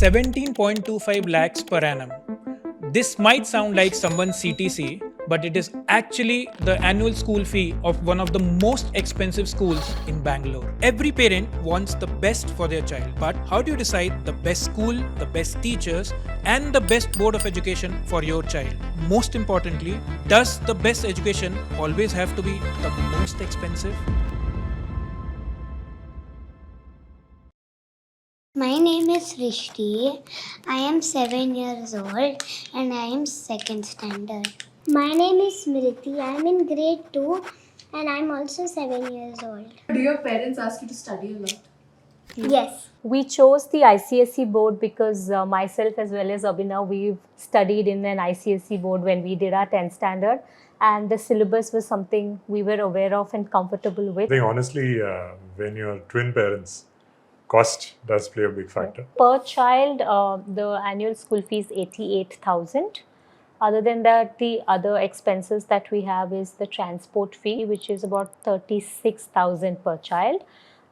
17.25 lakhs per annum. This might sound like someone's CTC, but it is actually the annual school fee of one of the most expensive schools in Bangalore. Every parent wants the best for their child, but how do you decide the best school, the best teachers, and the best board of education for your child? Most importantly, does the best education always have to be the most expensive? My name is Rishti. I am 7 years old and I am second standard. My name is Smriti. I am in grade 2 and I am also 7 years old. Do your parents ask you to study a lot? Yes. We chose the ICSE board because myself as well as Abhinav, we've studied in an ICSE board when we did our 10th standard, and the syllabus was something we were aware of and comfortable with. I think honestly, when you're twin parents, cost does play a big factor. Per child, the annual school fee is 88,000. Other than that, the other expenses that we have is the transport fee, which is about 36,000 per child.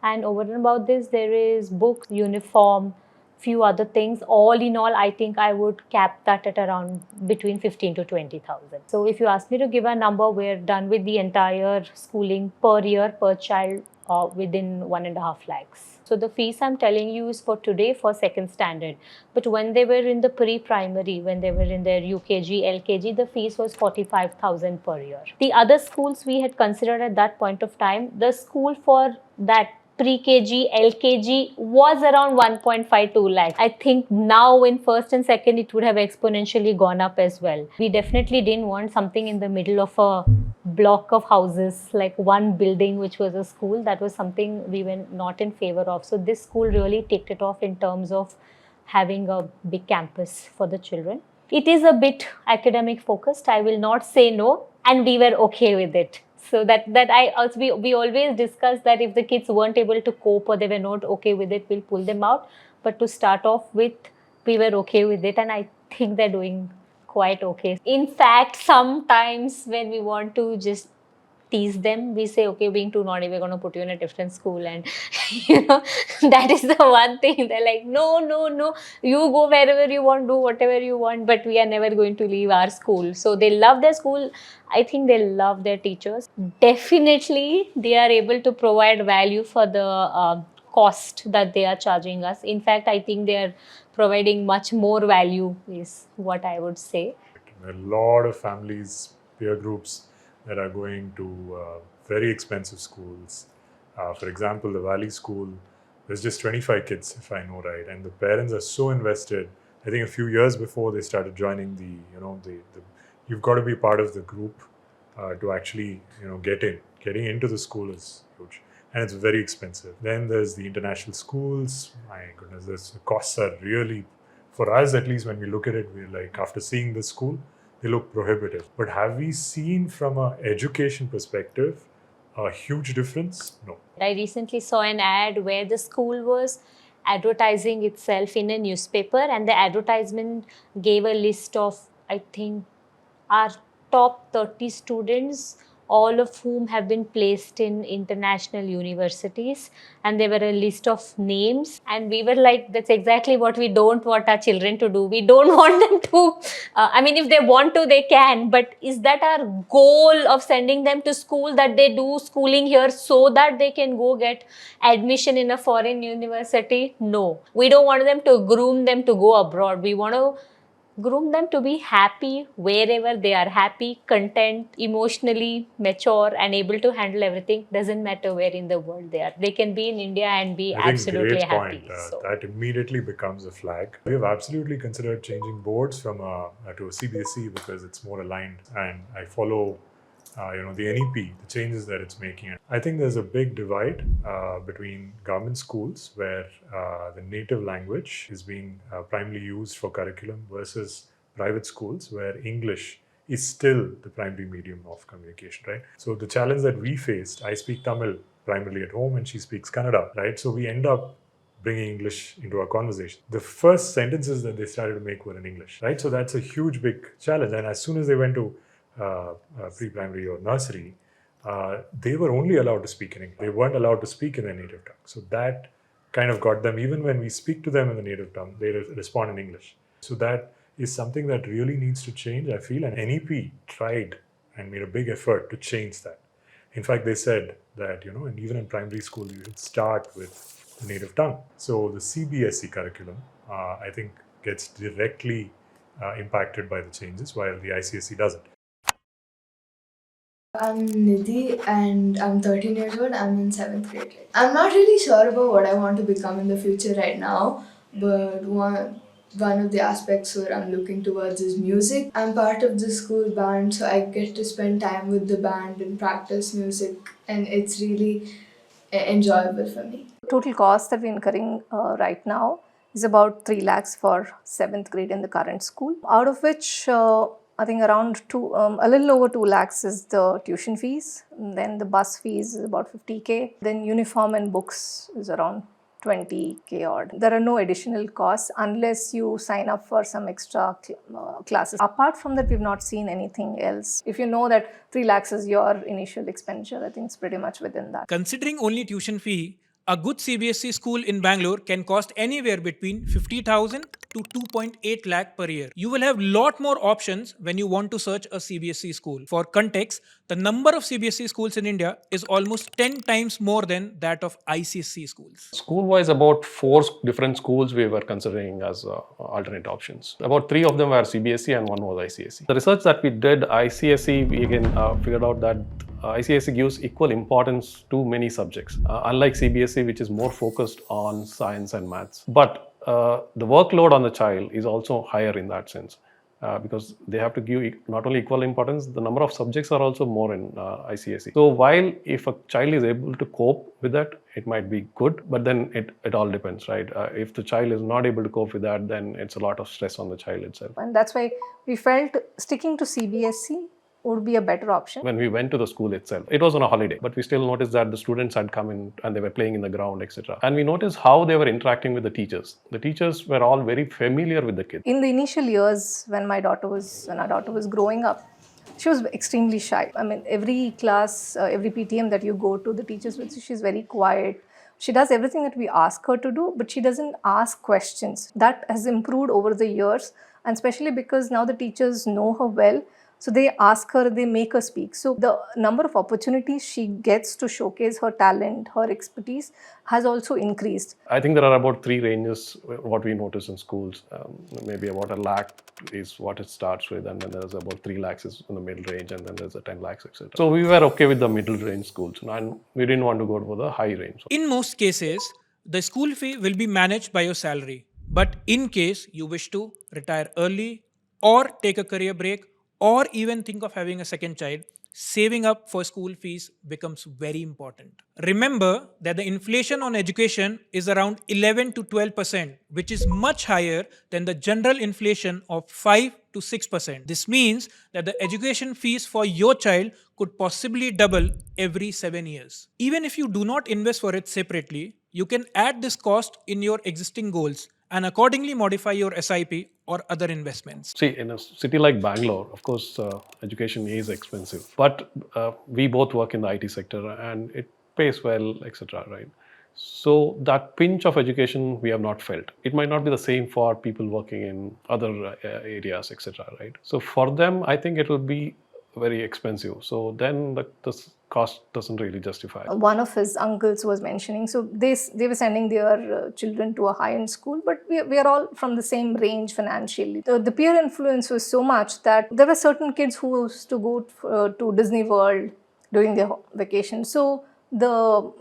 And over and above this, there is books, uniform, few other things. All in all, I think I would cap that at around between 15 to 20,000. So if you ask me to give a number, we're done with the entire schooling per year, per child, within 1.5 lakhs. So the fees I'm telling you is for today for second standard. But when they were in the pre-primary, when they were in their UKG, LKG, the fees was 45,000 per year. The other schools we had considered at that point of time, the school for that pre-KG, LKG was around 1.52 lakh. I think now in first and second, it would have exponentially gone up as well. We definitely didn't want something in the middle of a block of houses, like one building which was a school. That was something we were not in favor of. So this school really ticked it off in terms of having a big campus for the children. It is a bit academic focused. I will not say no, and we were okay with it. So that I also we always discuss that if the kids weren't able to cope or they were not okay with it, we'll pull them out. But to start off with, we were okay with it, and I think they're doing quite okay. In fact, sometimes when we want to just tease them, we say, okay, being too naughty, we're going to put you in a different school. And that is the one thing. They're like, no, you go wherever you want, do whatever you want, but we are never going to leave our school. So they love their school. I think they love their teachers. Definitely they are able to provide value for the cost that they are charging us. In fact, I think they are providing much more value is what I would say. A lot of families, peer groups that are going to very expensive schools. For example, the Valley School, there's just 25 kids, if I know right, and the parents are so invested. I think a few years before they started joining you've got to be part of the group to actually, getting into the school is huge. And it's very expensive. Then there's the international schools. My goodness, the costs are really, for us at least, when we look at it, we're like, after seeing this school, they look prohibitive. But have we seen from an education perspective a huge difference? No. I recently saw an ad where the school was advertising itself in a newspaper, and the advertisement gave a list of, I think, our top 30 students, all of whom have been placed in international universities, and there were a list of names, and we were like, that's exactly what we don't want our children to do. We don't want them to, if they want to, they can, but is that our goal of sending them to school, that they do schooling here so that they can go get admission in a foreign university? No, we don't want them to groom them to go abroad. We want to groom them to be happy wherever they are happy, content, emotionally mature, and able to handle everything. Doesn't matter where in the world they are. They can be in India and be absolutely great happy. Point. That immediately becomes a flag. We have absolutely considered changing boards from to a CBSE because it's more aligned, and I follow the NEP, the changes that it's making. I think there's a big divide between government schools where the native language is being primarily used for curriculum versus private schools where English is still the primary medium of communication, right? So the challenge that we faced, I speak Tamil primarily at home and she speaks Kannada, right? So we end up bringing English into our conversation. The first sentences that they started to make were in English, right? So that's a huge, big challenge. And as soon as they went to pre-primary or nursery, they were only allowed to speak in English. They weren't allowed to speak in their native tongue. So that kind of got them. Even when we speak to them in the native tongue, they respond in English. So that is something that really needs to change, I feel. And NEP tried and made a big effort to change that. In fact, they said that, and even in primary school, you should start with the native tongue. So the CBSE curriculum, I think, gets directly impacted by the changes, while the ICSE doesn't. I'm Nidhi and I'm 13 years old. I'm in 7th grade. I'm not really sure about what I want to become in the future right now, but one of the aspects where I'm looking towards is music. I'm part of the school band, so I get to spend time with the band and practice music, and it's really enjoyable for me. Total cost that we're incurring right now is about 3 lakhs for 7th grade in the current school, out of which I think around a little over 2 lakhs is the tuition fees. And then the bus fees is about 50k. Then uniform and books is around 20k odd. There are no additional costs unless you sign up for some extra classes. Apart from that, we've not seen anything else. If you know that 3 lakhs is your initial expenditure, I think it's pretty much within that. Considering only tuition fee, a good CBSE school in Bangalore can cost anywhere between 50,000 to 2.8 lakh per year. You will have lot more options when you want to search a CBSE school. For context, the number of CBSE schools in India is almost 10 times more than that of ICSE schools. School-wise, about 4 different schools we were considering as alternate options. About 3 of them were CBSE and 1 was ICSE. The research that we did, ICSE, we again figured out that ICSE gives equal importance to many subjects, unlike CBSE, which is more focused on science and maths. But the workload on the child is also higher in that sense. Because they have to give not only equal importance, the number of subjects are also more in ICSE. So while if a child is able to cope with that, it might be good, but then it all depends, right? If the child is not able to cope with that, then it's a lot of stress on the child itself. And that's why we felt sticking to CBSE would be a better option. When we went to the school itself, it was on a holiday, but we still noticed that the students had come in and they were playing in the ground, etc. And we noticed how they were interacting with the teachers. The teachers were all very familiar with the kids. In the initial years, when our daughter was growing up, she was extremely shy. I mean, every class, every PTM that you go to, the teachers will say she's very quiet. She does everything that we ask her to do, but she doesn't ask questions. That has improved over the years, and especially because now the teachers know her well. So they ask her, they make her speak. So the number of opportunities she gets to showcase her talent, her expertise has also increased. I think there are about 3 ranges what we notice in schools. Maybe about 1 lakh is what it starts with, and then there's about 3 lakhs is in the middle range, and then there's a 10 lakhs, etc. So we were okay with the middle range schools, and we didn't want to go for the high range. In most cases, the school fee will be managed by your salary. But in case you wish to retire early or take a career break, or even think of having a second child, saving up for school fees becomes very important. Remember that the inflation on education is around 11 to 12%, which is much higher than the general inflation of 5 to 6%. This means that the education fees for your child could possibly double every 7 years. Even if you do not invest for it separately, you can add this cost in your existing goals and accordingly modify your SIP or other investments. See, in a city like Bangalore, of course, education is expensive, but we both work in the IT sector and it pays well, etc., right? So that pinch of education we have not felt. It might not be the same for people working in other areas, etc., right? So for them, I think it will be very expensive. So then the cost doesn't really justify. One of his uncles was mentioning, so they were sending their children to a high-end school, but we are all from the same range financially. The peer influence was so much that there were certain kids who used to go to Disney World during their vacation. So the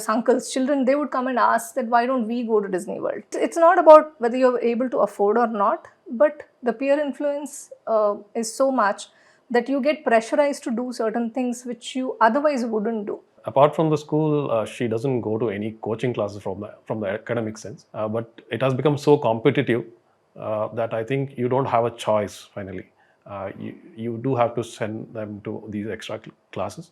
uncle's children, they would come and ask that why don't we go to Disney World? It's not about whether you're able to afford or not, but the peer influence is so much that you get pressurized to do certain things which you otherwise wouldn't do. Apart from the school, she doesn't go to any coaching classes from the academic sense. But it has become so competitive that I think you don't have a choice finally. You do have to send them to these extra classes.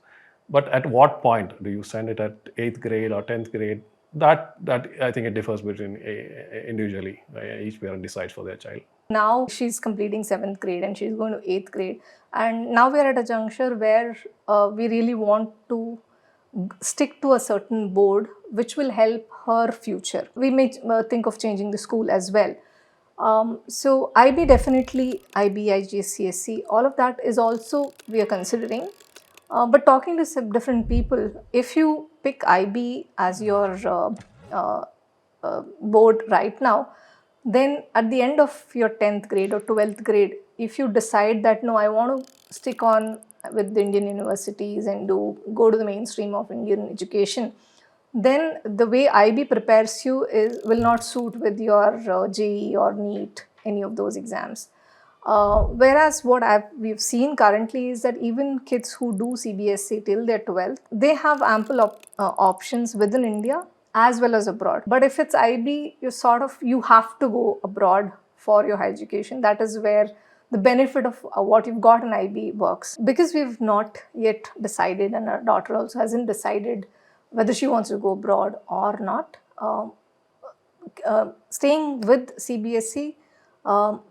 But at what point do you send it at 8th grade or 10th grade? That I think it differs between individually. Each parent decides for their child. Now she's completing 7th grade and she's going to 8th grade. And now we're at a juncture where we really want to stick to a certain board which will help her future. We may think of changing the school as well. So IB definitely, IB, IGCSE, all of that is also we are considering. But talking to some different people, if you pick IB as your board right now, then at the end of your 10th grade or 12th grade, if you decide that no, I want to stick on with the Indian universities and go to the mainstream of Indian education, then the way IB prepares you will not suit with your JEE or NEET, any of those exams. Whereas what we've seen currently is that even kids who do CBSE till their 12th, they have ample options within India as well as abroad. But if it's IB, you have to go abroad for your higher education. That is where the benefit of what you've got in IB works. Because we've not yet decided, and our daughter also hasn't decided whether she wants to go abroad or not, staying with CBSE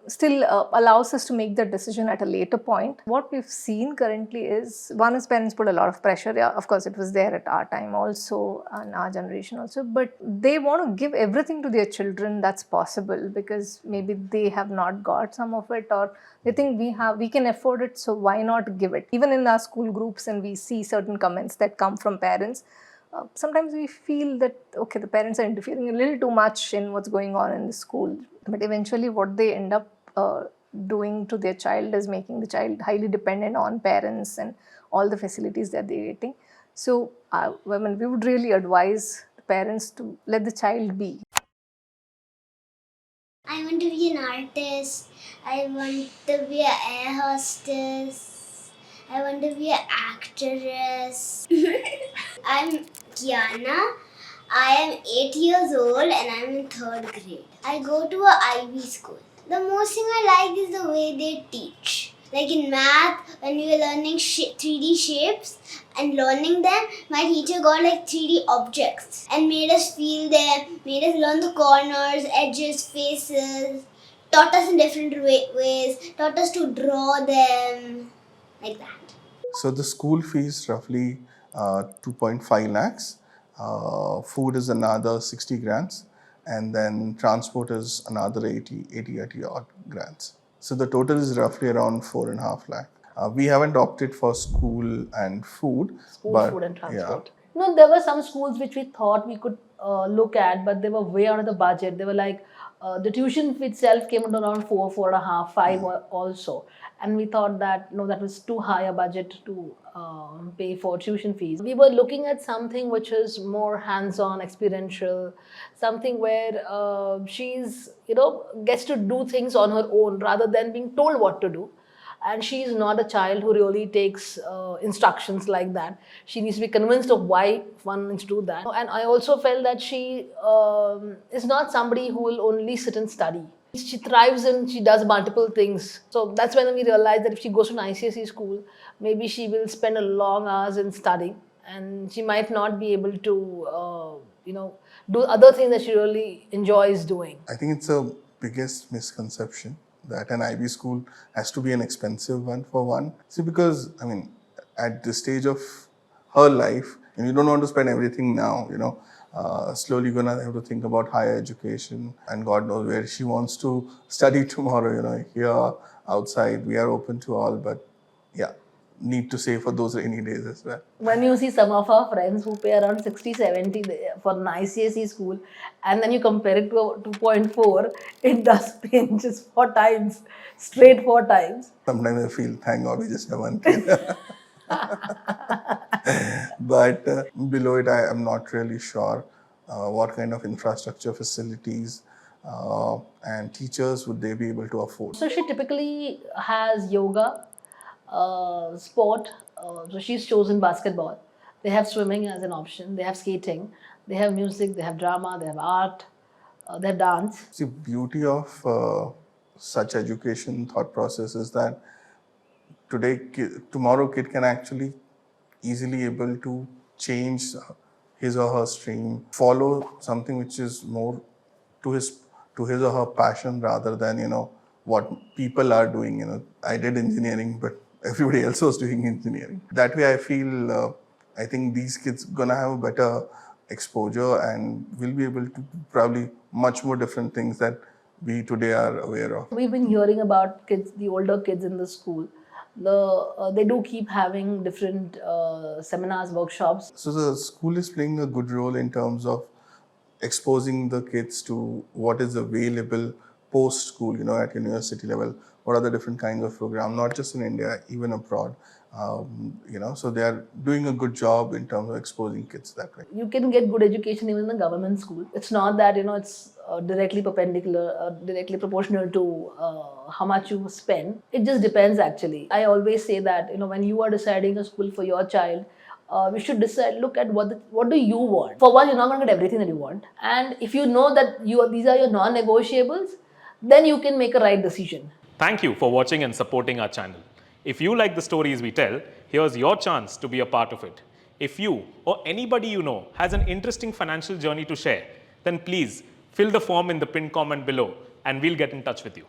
still allows us to make that decision at a later point. What we've seen currently is, one is parents put a lot of pressure. Yeah, of course, it was there at our time also, and our generation also, but they want to give everything to their children that's possible, because maybe they have not got some of it, or they think we can afford it, so why not give it? Even in our school groups, and we see certain comments that come from parents, sometimes we feel that, okay, the parents are interfering a little too much in what's going on in the school. But eventually what they end up doing to their child is making the child highly dependent on parents and all the facilities that they're getting. So we would really advise the parents to let the child be. I want to be an artist. I want to be an air hostess. I want to be an actress. I'm Kiana. I am 8 years old and I'm in 3rd grade. I go to a IB school. The most thing I like is the way they teach. Like in math, when we were learning 3D shapes and learning them, my teacher got like 3D objects and made us feel them, made us learn the corners, edges, faces, taught us in different ways, taught us to draw them, like that. So the school fee is roughly 2.5 lakhs. Food is another 60 grants, and then transport is another 80 odd grants. So the total is roughly around 4.5 lakh. We haven't opted for school and food. Food and transport. Yeah. No, there were some schools which we thought we could look at, but they were way out of the budget. They were like, the tuition fee itself came to around 4.5, 5 also. And we thought that, no, that was too high a budget to pay for tuition fees. We were looking at something which is more hands-on, experiential, something where she's, gets to do things on her own rather than being told what to do. And she is not a child who really takes instructions like that. She needs to be convinced of why one needs to do that. And I also felt that she is not somebody who will only sit and study. She thrives and she does multiple things. So that's when we realized that if she goes to an ICSE school, maybe she will spend a long hours in studying, and she might not be able to, do other things that she really enjoys doing. I think it's a biggest misconception that an IB school has to be an expensive one for one. See, because, at this stage of her life, and you don't want to spend everything now, slowly you're gonna have to think about higher education, and God knows where she wants to study tomorrow, here, outside, we are open to all, but yeah, need to save for those rainy days as well. When you see some of our friends who pay around 60, 70 for an ICSE school, and then you compare it to 2.4, it does pinch just 4 times, straight 4 times. Sometimes I feel, thank God we just have one kid. But below it, I am not really sure what kind of infrastructure, facilities, and teachers would they be able to afford. So she typically has yoga, sport, so she's chosen basketball. They have swimming as an option, they have skating, they have music, they have drama, they have art, they have dance. The beauty of such education thought process is that tomorrow kid can actually easily able to change his or her stream, follow something which is more to his or her passion rather than, what people are doing. I did engineering, but everybody else was doing engineering. That way I feel, I think these kids gonna have a better exposure, and we'll be able to do probably much more different things that we today are aware of. We've been hearing about kids, the older kids in the school. They do keep having different seminars, workshops. So the school is playing a good role in terms of exposing the kids to what is available post school, at university level. What are the different kinds of programs, not just in India, even abroad. So they are doing a good job in terms of exposing kids that way. You can get good education even in the government school. It's not that it's directly perpendicular, directly proportional to how much you spend. It just depends actually. I always say that when you are deciding a school for your child, we should decide. Look at what do you want. For one, you're not going to get everything that you want, and if you know that these are your non-negotiables, then you can make a right decision. Thank you for watching and supporting our channel. If you like the stories we tell, here's your chance to be a part of it. If you or anybody you know has an interesting financial journey to share, then please fill the form in the pinned comment below and we'll get in touch with you.